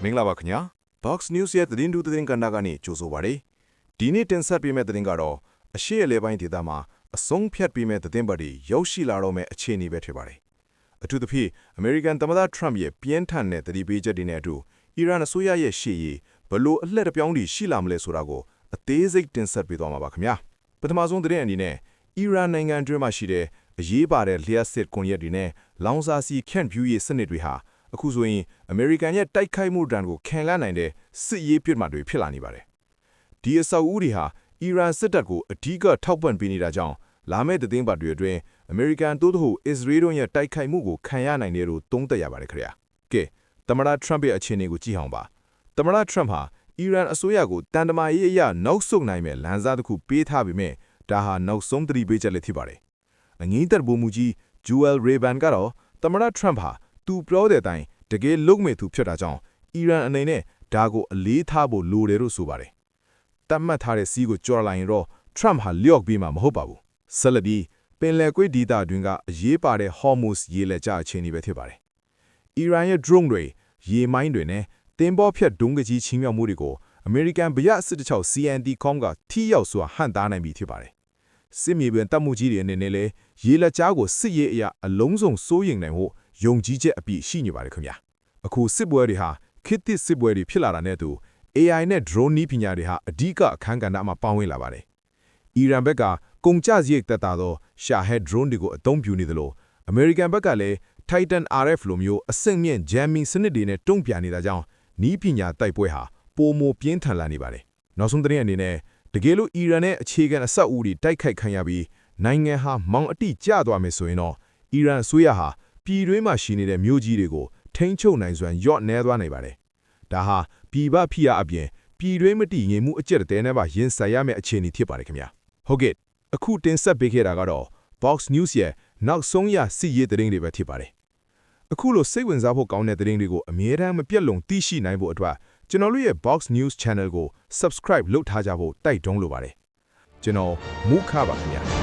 မင်္ဂလာပါခင်ဗျာ Box News ရဲ့သတင်းတူသတင်းကဏ္ဍကနေကြိုဆိုပါရစေဒီနေ့တင်ဆက်ပေးမယ့်သတင်းကတော့အရှေ့အလယ်ပိုင်းဒေသမှာအဆုံးဖြတ်ပေးမယ့်သတင်းပတ်တွေရောက်ရှိလာတော့မယ့်အခြေအနေပဲဖြစ်ပါတယ်အထူးသဖြင့်အမေရိကန်သမ္မတထရမ့်ရဲ့ပြင်းထန်တဲ့သတိပေးချက်တွေနဲ့အတူအီရန်အစိုးရရဲ့ရှေ့ရေးဘလို့အလှည့်တပြောင်းတွေရှိလာမလဲဆိုတာကိုအသေးစိတ်တင်ဆက်ပေးသွားမှာပါခင်ဗျာပထမဆုံးသတင်းအနေနဲ့အီရန်နိုင်ငံအတွင်းမှာရှိတဲ့အရေးပါတဲ့လျှက်စစ်ကွန်ရက်တွေနဲ့လောင်စာဆီခန့်ဖြူရေးစနစ်တွေဟာအခုဆိုရင်အမေရိကန်ရဲ့တိုက်ခိုက်မှုဒဏ်ကိုခံရနိုင်တဲ့စစ်ရေးပြစ်မှတ်တွေဖြစ်လာနေပါတယ်။ဒီအဆောက်အဦတွေဟာအီရန်စစ်တပ်ကိုအဓိကထောက်ပံ့ပေးနေတာကြောင့်လာမယ့်သတင်းပတ်တွေအတွင်းအမေရိကန်တိုးတိုးအစ္စရေးတို့ရဲ့တိုက်ခိုက်မှုကိုခံရနိုင်တယ်လို့သုံးသပ်ရပါတယ်ခင်ဗျာ။ကဲသမ္မတထရမ့်ရဲ့အခြေအနေကိုကြည့်အောင်ပါ။သမ္မတထရမ့်ဟာအီရန်အစိုးရကိုတန်တမာရေးအရနောက်ဆုတ်နိုင်မဲ့လမ်းစားတစ်ခုပေးထားပေမဲ့ဒါဟာနောက်ဆုံးသတိပေးချက်လည်းဖြစ်ပါတယ်။အငင်းသက်ဗိုလ်မှူးကြီးဂျူအယ်ရေဘန်ကတော့သမ္မတထရမ့်ဟာသူပြောတဲ့အတိုင်းတကယ်လုံမဲ့သူဖြစ်တာကြောင့်အီရန်အနေနဲ့ဒါကိုအလေးထားဖို့လိုတယ်လို့ဆိုပါတယ်။တတ်မှတ်ထားတဲ့စီးကိုကြော်လာရင်တော့ထရမ့်ဟာလျော့ပြီးမှမဟုတ်ပါဘူး။ဆက်လက်ပြီးပင်လယ်ကွေ့ဒေသတွင်းကအရေးပါတဲ့ Hormuz ရေလက်ကြားအခြေအနေပဲဖြစ်ပါတယ်။အီရန်ရဲ့ drone တွေရေမိုင်းတွေနဲ့တင်ပေါ်ဖြတ်ဒုံးကကြီးချင်းမြောက်မှုတွေကိုအမေရိကန်ဗရစစ်တချောက် CND-COM ကထိရောက်စွာဟန့်တားနိုင်ပြီဖြစ်ပါတယ်။စစ်မြေပြင်တပ်မှုကြီးတွေအနေနဲ့လည်းရေလက်ကြားကိုစစ်ရေးအရာအလုံးစုံစိုးရိမ်နိုင်ဖို့ယုံကြည်ချက်အပြည့်ရှိနေပါတယ်ခင်ဗျာအခုစစ်ပွဲတွေဟာခေတ်သစ်စစ်ပွဲတွေဖြစ်လာတာနဲ့အတူ AI နဲ့ drone နည်းပညာတွေဟာအဓိကအခန်းကဏ္ဍမှာပါဝင်လာပါတယ်အီရန်ဘက်ကကုန်ကျစရိတ်သက်သာသော Shahed drone တွေကိုအသုံးပြုနေသလိုအမေရိကန်ဘက်ကလည်း Titan RF လိုမျိုးအဆင့်မြင့် jamming စနစ်တွေနဲ့တုံ့ပြန်နေတာကြောင့်နည်းပညာတိုက်ပွဲဟာပိုမိုပြင်းထန်လာနေပါတယ်နောက်ဆုံးသတင်းအနေနဲ့တကယ်လို့အီရန်ရဲ့အခြေခံအဆောက်အဦတွေတိုက်ခိုက်ခံရပြီးနိုင်ငံဟာမောင်အတိကျသွားမယ်ဆိုရင်တော့အီရန်အစိုးရဟာပြည်တွင်းမှာရှိနေတဲ့မြို့ကြီးတွေကိုထိန်းချုပ်နိုင်စွမ်းယော့နဲသွားနိုင်ပါတယ်။ဒါဟာပြည်ပဖိအားအပြင်ပြည်တွင်းမတည်ငြိမ်မှုအကျက်တဲနဲ့ပါရင်ဆိုင်ရမယ့်အခြေအနေဖြစ်ပါတယ်ခင်ဗျာ။ဟုတ်ကဲ့အခုတင်ဆက်ပေးခဲ့တာကတော့ Box News ရဲ့နောက်ဆုံးရစစ်ရေးသတင်းတွေပဲဖြစ်ပါတယ်။အခုလိုစိတ်ဝင်စားဖို့ကောင်းတဲ့သတင်းတွေကိုအမြဲတမ်းမပြတ်လုံသိရှိနိုင်ဖို့အတွက်ကျွန်တော်တို့ရဲ့ Box News Channel ကို Subscribe လုပ်ထားကြဖို့တိုက်တွန်းလိုပါတယ်။ကျွန်တော်မူခါပါခင်ဗျာ။